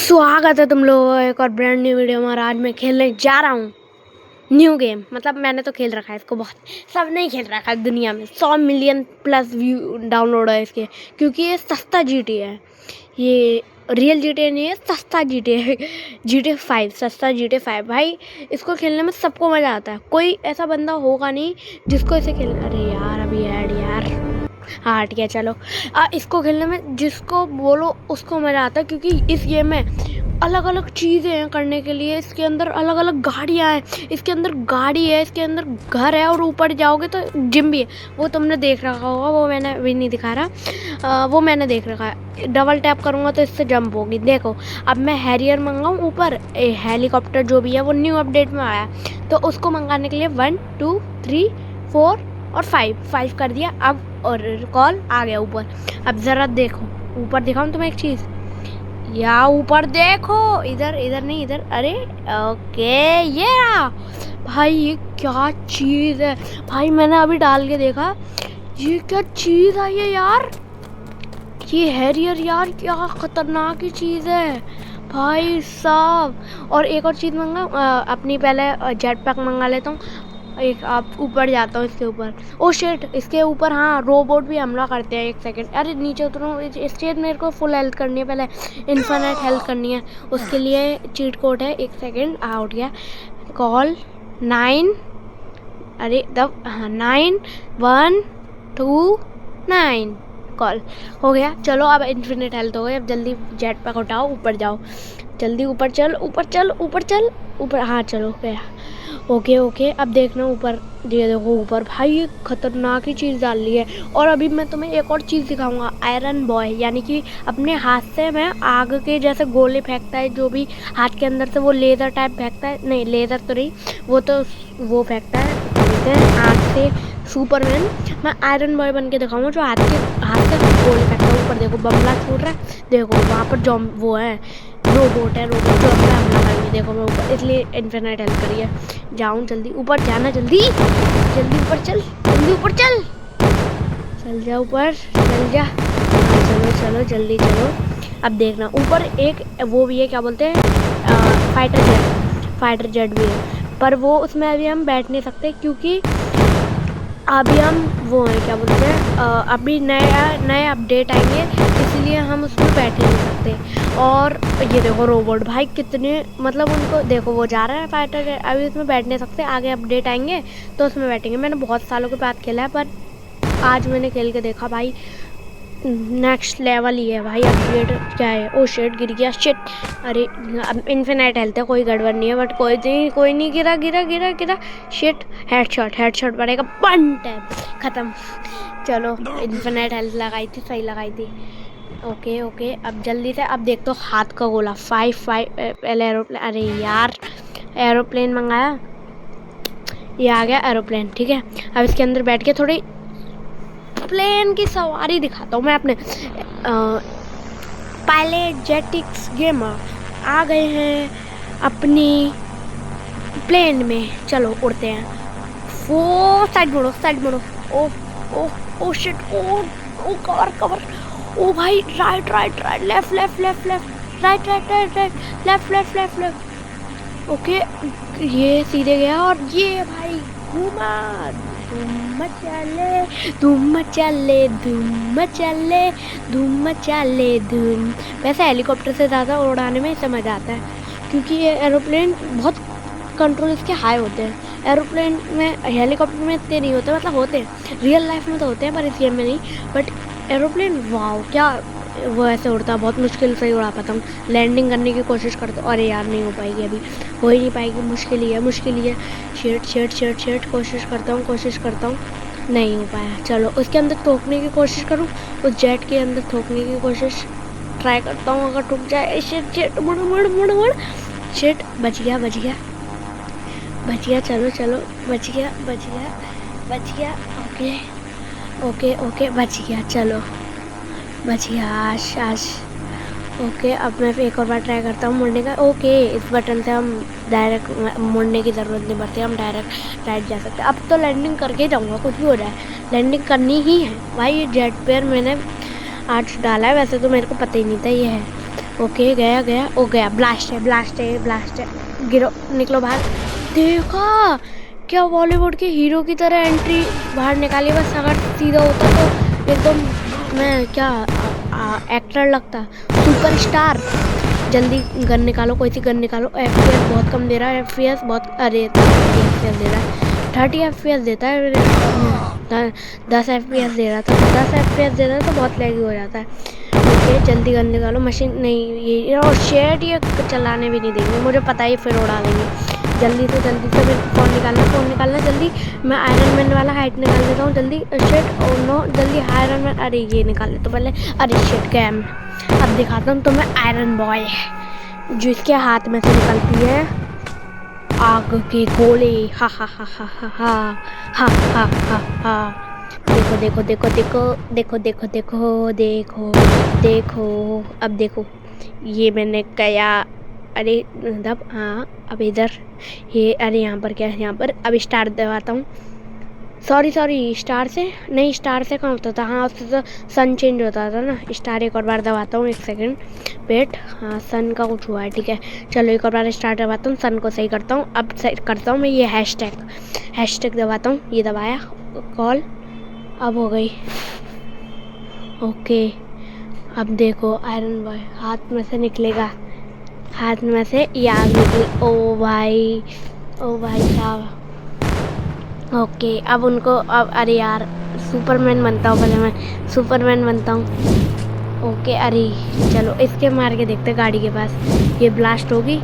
स्वागत है तुम लोगों का एक और ब्रांड न्यू वीडियो में। और आज मैं खेलने जा रहा हूँ न्यू गेम। मतलब मैंने तो खेल रखा है इसको, बहुत सब नहीं खेल रखा है दुनिया में। 100 मिलियन प्लस व्यू डाउनलोड है इसके, क्योंकि ये सस्ता जीटी है। ये रियल जीटी नहीं है, सस्ता जीटी है। जीटी 5 सस्ता जीटी 5 भाई। इसको खेलने में सबको मज़ा आता है। कोई ऐसा बंदा होगा नहीं जिसको इसे खेलना। अरे यार अभी ऐड यार हाँ हट गया। चलो इसको खेलने में जिसको बोलो उसको मज़ा आता है, क्योंकि इस गेम में अलग अलग चीज़ें हैं करने के लिए। इसके अंदर अलग अलग गाड़ियाँ हैं, इसके अंदर गाड़ी है, इसके अंदर घर है, और ऊपर जाओगे तो जिम भी है। वो तुमने देख रखा होगा, वो मैंने भी नहीं दिखा रहा। वो मैंने देख रखा है। डबल टैप करूँगा तो इससे जंप होगी। देखो अब मैं हैरियर मंगाऊँ ऊपर, हेलीकॉप्टर जो भी है वो न्यू अपडेट में आया, तो उसको मंगाने के लिए 1 2 3 4 और 5 कर दिया। अब और कॉल आ गया ऊपर। अब ज़रा देखो ऊपर, दिखाऊं तुम्हें एक चीज़। या ऊपर देखो, इधर इधर नहीं इधर। अरे ओके ये रहा भाई। ये क्या चीज़ है भाई, मैंने अभी डाल के देखा। ये क्या चीज़ आई है यार, ये हैरियर यार, क्या खतरनाक ही चीज़ है भाई साहब। और एक और चीज़ मंगा, अपनी पहले जेट पैक मंगा लेता हूँ। एक आप ऊपर जाता हूँ इसके ऊपर। ओ शेट, इसके ऊपर हाँ रोबोट भी हमला करते हैं। एक सेकंड, अरे नीचे उतरो। स्टेज मेरे को फुल हेल्थ करनी है, पहले इन्फिनिट हेल्थ करनी है। उसके लिए चीट कोड है। एक सेकंड आउट गया। कॉल 9, अरे तब हाँ 9 1 2 9 कॉल हो गया। चलो अब इन्फिनिट हेल्थ हो गई। अब जल्दी जेट पैक उठाओ, ऊपर जाओ, जल्दी ऊपर चल ऊपर चल ऊपर चल ऊपर। हाँ चलो गया। ओके ओके अब देखना ऊपर। ये देखो ऊपर भाई, ये खतरनाक ही चीज़ डाल ली है। और अभी मैं तुम्हें एक और चीज़ दिखाऊंगा, आयरन बॉय, यानी कि अपने हाथ से मैं आग के जैसे गोले फेंकता है, जो भी हाथ के अंदर से वो लेज़र टाइप फेंकता है। नहीं लेज़र तो नहीं, वो तो वो फेंकता है आग से सुपरमैन। मैं आयरन बॉय बन के दिखाऊंगा, जो हाथ से गोले फेंकता है। ऊपर देखो बमला छूट रहा है, देखो वहाँ पर जो वो है रोबोट है, रोबोट जो अपना हमला करेंगे। देखो मैं ऊपर, इसलिए इन्फिनिट हेल्थ करिए। जाऊँ जल्दी ऊपर जाना, जल्दी जल्दी ऊपर चल, जल्दी ऊपर चल, चल जा ऊपर चल जा। चलो चलो जल्दी चलो। अब देखना ऊपर एक वो भी है, क्या बोलते हैं, फाइटर जेट भी है, पर वो उसमें अभी हम बैठ नहीं सकते, क्योंकि अभी हम वो हैं, क्या बोलते हैं, अभी नए अपडेट आएंगे, इसलिए हम उसमें बैठ नहीं सकते। और ये देखो रोबोट भाई कितने, मतलब उनको देखो वो जा रहा है फाइटर। अभी उसमें बैठ नहीं सकते, आगे अपडेट आएंगे तो उसमें बैठेंगे। मैंने बहुत सालों के बाद खेला है, पर आज मैंने खेल के देखा भाई, नेक्स्ट लेवल ही है भाई। अपडेट क्या है, ओ शेट गिर गया, शिट। अरे अब इन्फिनिट हेल्थ है, कोई गड़बड़ नहीं है, बट कोई नहीं गिरा गिरा गिरा गिरा। शिट, हेडशॉट पड़ेगा, वन टैप ख़त्म। चलो इन्फिनिट हेल्थ लगाई थी, सही लगाई थी। ओके ओके अब जल्दी से, अब देख तो हाथ का गोला 5 पहले एरोप्लेन। अरे यार एरोप्लेन मंगाया, ये आ गया एरोप्लेन, ठीक है। अब इसके अंदर बैठ के थोड़ी प्लेन की सवारी दिखाता हूँ मैं अपने। पायलट जेटिक्स गेमर आ गए हैं अपनी प्लेन में। चलो उड़ते हैं। वो साइड मोड़ो। ओ ओ ओ शिट, ओ कवर। ओ भाई right left right left. Okay ये सीधे गया, और ये भाई घूमा। धूम मचाले धूम। वैसे हेलीकॉप्टर से ज़्यादा उड़ाने में इससे मज़ा आता है, क्योंकि ये एरोप्लेन बहुत कंट्रोल इसके हाई होते हैं। एरोप्लेन में, हेलीकॉप्टर में इतने नहीं होते, मतलब होते हैं रियल लाइफ में तो होते हैं, पर इस गेम में नहीं। बट एरोप्लेन वाओ, क्या वो ऐसे उड़ता है, बहुत मुश्किल से ही उड़ा पाता हूँ। लैंडिंग करने की कोशिश करता हूँ, अरे यार नहीं हो पाएगी, अभी हो ही नहीं पाएगी, मुश्किल ही है। शेट कोशिश करता हूँ, नहीं हो पाया। चलो उसके अंदर ठोकने की कोशिश करूँ, उस जेट के अंदर ठोकने की कोशिश ट्राई करता हूँ, अगर ठुक जाए। शेट मुड़ शेट, बच गया। चलो बच गया। ओके बच गया, चलो बच गया। आश ओके अब मैं एक और बार ट्राई करता हूँ मुड़ने का। ओके इस बटन से हम डायरेक्ट मुड़ने की ज़रूरत नहीं पड़ती, हम डायरेक्ट राइट जा सकते हैं। अब तो लैंडिंग करके जाऊँगा, कुछ भी हो जाए लैंडिंग करनी ही है भाई। ये जेट पेयर मैंने आज डाला है, वैसे तो मेरे को पता ही नहीं था ये है। ओके गया गया, ओ गया। ब्लास्ट है ब्लास्ट है ब्लास्ट है, गिरो, निकलो बाहर। देखा क्या बॉलीवुड के हीरो की तरह एंट्री बाहर निकाली। बस अगर सीधा होता तो एकदम मैं क्या एक्टर लगता, सुपरस्टार। जल्दी गन निकालो, कोई सी गन निकालो। FPS बहुत कम दे रहा है, FPS बहुत, अरे 30 FPS दे रहा है, 30 FPS देता है। 10 FPS दे रहा था, 10 FPS दे रहा है तो बहुत लैगी हो जाता है। ओके जल्दी गन निकालो। मशीन नहीं, ये और शेट ये चलाने भी नहीं देंगे, मुझे पता ही, फिर उड़ा देंगे। जल्दी से मेरे को फ़ोन निकालना जल्दी। मैं आयरन मैन वाला हाइट निकाल देता हूँ जल्दी। शिट, ओ नो, जल्दी आयरन मैन, अरे ये निकाल ले तो पहले। अरे शिट गया मैं। अब दिखाता हूँ तुम्हें आयरन बॉय, जिसके हाथ में से निकलती है आग के गोले। हा हा हा हा हा हा हा हा हा हा। देखो देखो देखो देखो देखो देखो देखो देखो देखो, अब देखो ये मैंने कया। अरे मतलब हाँ, अब इधर ये, अरे यहाँ पर क्या है, यहाँ पर अब स्टार दबाता हूँ। सॉरी स्टार से नहीं, स्टार से कहाँ होता था, हाँ उससे तो सन चेंज होता था ना। स्टार एक और बार दबाता हूँ, एक सेकंड वेट। हाँ सन का कुछ हुआ है, ठीक है चलो एक और बार स्टार दबाता हूँ, सन को सही करता हूँ। अब सही करता हूँ मैं ये हैशटैग दबाता हूँ, ये दबाया, कॉल अब हो गई। ओके अब देखो आयरन बॉय हाथ में से निकलेगा, हाथ में से ये आग निकली। ओ भाई साहब। ओके अब उनको, अब अरे यार सुपरमैन बनता हूँ, पहले मैं सुपरमैन बनता हूँ। ओके अरे चलो इसके मार के देखते गाड़ी के पास, ये ब्लास्ट होगी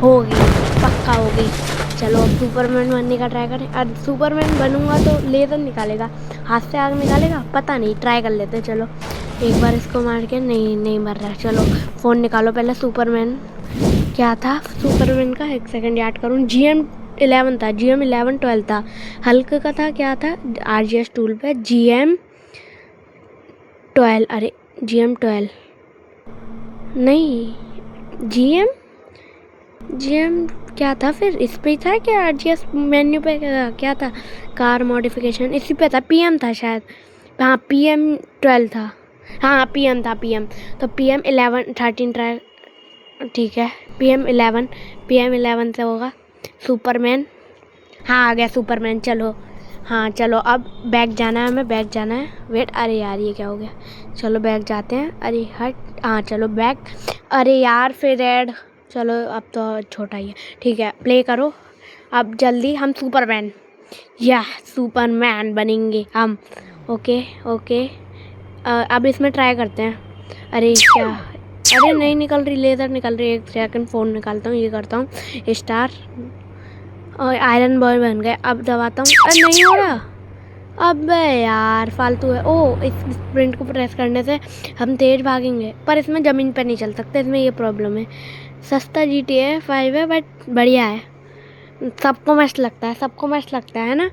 पक्का होगी। चलो अब सुपरमैन बनने का ट्राई करें। और सुपरमैन बनूंगा तो लेज़र निकालेगा, हाथ से आग निकालेगा, पता नहीं, ट्राई कर लेते। चलो एक बार इसको मार के, नहीं मर रहा। चलो फ़ोन निकालो पहले। सुपरमैन क्या था सुपरमैन का, एक सेकंड याद करूँ। GM11 था, GM11 12 था। हल्क का था, क्या था RGS टूल पे GM12, अरे GM12 नहीं, GM क्या था फिर, इस पे था क्या, RGS मेन्यू पे क्या था, कार मॉडिफिकेशन इसी पे था, PM था शायद। हाँ PM12 था, हाँ PM था, PM तो PM11 13 ट्राई, ठीक है PM11 से होगा सुपरमैन। हाँ आ गया सुपरमैन। चलो हाँ चलो अब बैग जाना है, हमें बैग जाना है। वेट, अरे यार ये क्या हो गया, चलो बैग जाते हैं। अरे हट, हाँ चलो बैग, अरे यार फिर रेड, चलो अब तो छोटा ही है, ठीक है प्ले करो अब जल्दी। हम सुपरमैन बनेंगे हम। ओके अब इसमें ट्राई करते हैं। अरे क्या, अरे नहीं निकल रही, लेज़र निकल रही है, एक सेकंड फ़ोन निकालता हूँ, ये करता हूँ स्टार, और आयरन बॉय बन गए। अब दबाता हूँ, अरे नहीं हो रहा, अबे यार फालतू है। ओ इस स्प्रिंट को प्रेस करने से हम तेज़ भागेंगे, पर इसमें ज़मीन पर नहीं चल सकते, इसमें ये प्रॉब्लम है। सस्ता GTA 5 है बट बढ़िया है, सबको मस्त लगता है ना।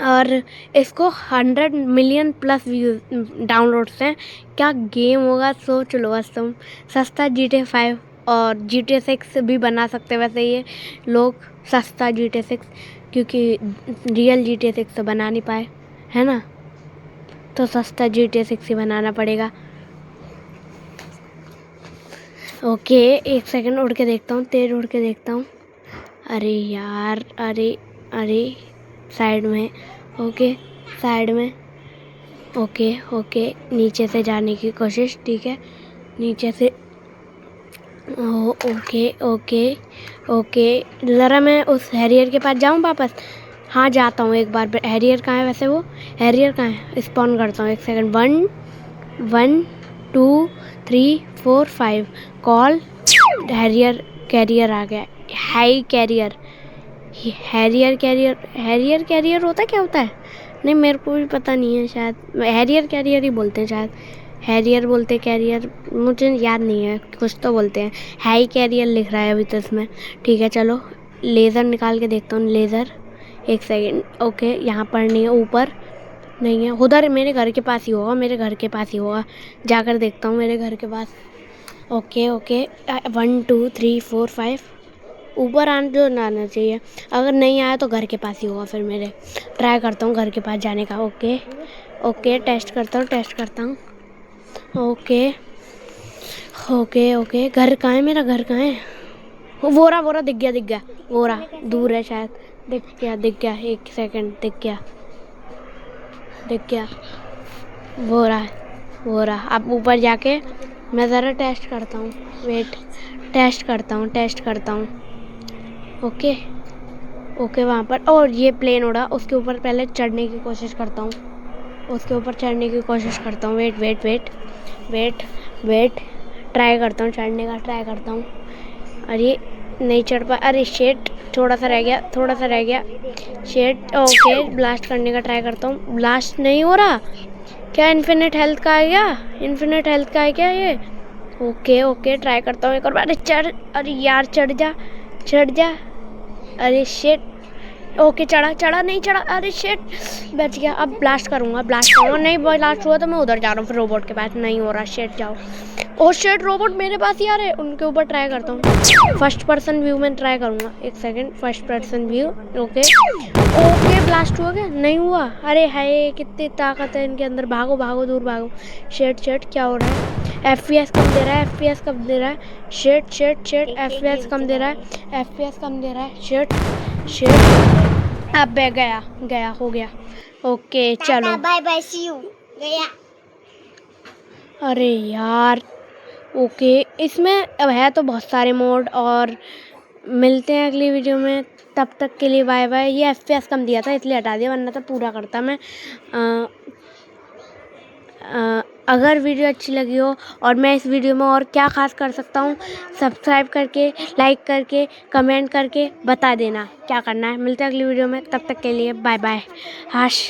और इसको 100 मिलियन प्लस व्यूज डाउनलोड्स हैं। क्या गेम होगा सोच लो बस तुम। सस्ता GTA 5 और GTA 6 भी बना सकते वैसे ये लोग, सस्ता GTA 6, क्योंकि रियल GTA 6 तो बना नहीं पाए है ना, तो सस्ता GTA 6 ही बनाना पड़ेगा। ओके एक सेकंड उड़ के देखता हूँ, तेज़ उड़ के देखता हूँ। अरे यार, अरे साइड में, ओके साइड में, ओके नीचे से जाने की कोशिश, ठीक है नीचे से। ओके ज़रा मैं उस हैरियर के पास जाऊँ वापस। हाँ जाता हूँ एक बार। हैरियर कहाँ है वैसे, वो हैरियर कहाँ है, स्पॉन करता हूँ एक सेकंड। 1 2 3 4 5 कॉल हैरियर, कैरियर आ गया, हाई कैरियर, हैरियर कैरियर होता है, क्या होता है, नहीं मेरे को भी पता नहीं है, शायद हैरियर कैरियर ही बोलते हैं, शायद हैरियर बोलते कैरियर, मुझे याद नहीं है, कुछ तो बोलते हैं। हाई कैरियर लिख रहा है अभी तो इसमें, ठीक है चलो लेज़र निकाल के देखता हूँ। लेज़र एक सेकेंड, ओके यहाँ पर नहीं है, ऊपर नहीं है, उधर मेरे घर के पास ही होगा, जाकर देखता हूँ मेरे घर के पास। ओके 1 2 3 4 5 ऊपर आने जो ना आना चाहिए, अगर नहीं आया तो घर के पास ही होगा, फिर मेरे ट्राई करता हूँ घर के पास जाने का। ओके टेस्ट करता हूँ। ओके ओके ओके, घर कहाँ है मेरा, घर कहाँ है? वो रहा दिख गया, वो रहा, दूर है शायद। दिख गया, एक सेकंड, दिख गया, वो रहा। अब ऊपर जाके मैं ज़रा टेस्ट करता हूँ, वेट, टेस्ट करता हूँ। ओके वहाँ पर, और ये प्लेन उड़ा, उसके ऊपर पहले चढ़ने की कोशिश करता हूँ, वेट, ट्राई करता हूँ। अरे नहीं चढ़ पा, अरे शेट, थोड़ा सा रह गया, शेट। ओके, ब्लास्ट करने का ट्राई करता हूँ, ब्लास्ट नहीं हो रहा क्या? इन्फिनिट हेल्थ का है क्या ये? ओके, ट्राई करता हूँ एक और बार। अरे यार, चढ़ जा। अरे शेट, ओके चढ़ा, नहीं चढ़ा, अरे शेट, बच गया। अब ब्लास्ट करूँगा, नहीं ब्लास्ट हुआ तो मैं उधर जा रहा हूँ फिर रोबोट के पास। नहीं हो रहा, शेट जाओ। ओ शेट, रोबोट मेरे पास ही आ रहे, उनके ऊपर ट्राई करता हूँ। फर्स्ट पर्सन व्यू में ट्राई करूँगा, एक second, first person view. Okay, blast हुआ क्या? नहीं हुआ। अरे हाय, कितनी ताकत है इनके अंदर, भागो, दूर भागो। शेट, क्या हो रहा है? FPS कम दे रहा है, शेट, FPS कम दे रहा है, शेट। अब गया, हो गया। ओके चलो, बाय बाय, सी यू, गया। अरे यार, ओके, इसमें अब है तो बहुत सारे मोड, और मिलते हैं अगली वीडियो में। तब तक के लिए बाय बाय। ये FPS कम दिया था इसलिए हटा दिया, वरना तो पूरा करता मैं। अगर वीडियो अच्छी लगी हो और मैं इस वीडियो में और क्या खास कर सकता हूँ, सब्सक्राइब करके, लाइक करके, कमेंट करके बता देना क्या करना है। मिलते हैं अगली वीडियो में, तब तक के लिए बाय बाय। हाश।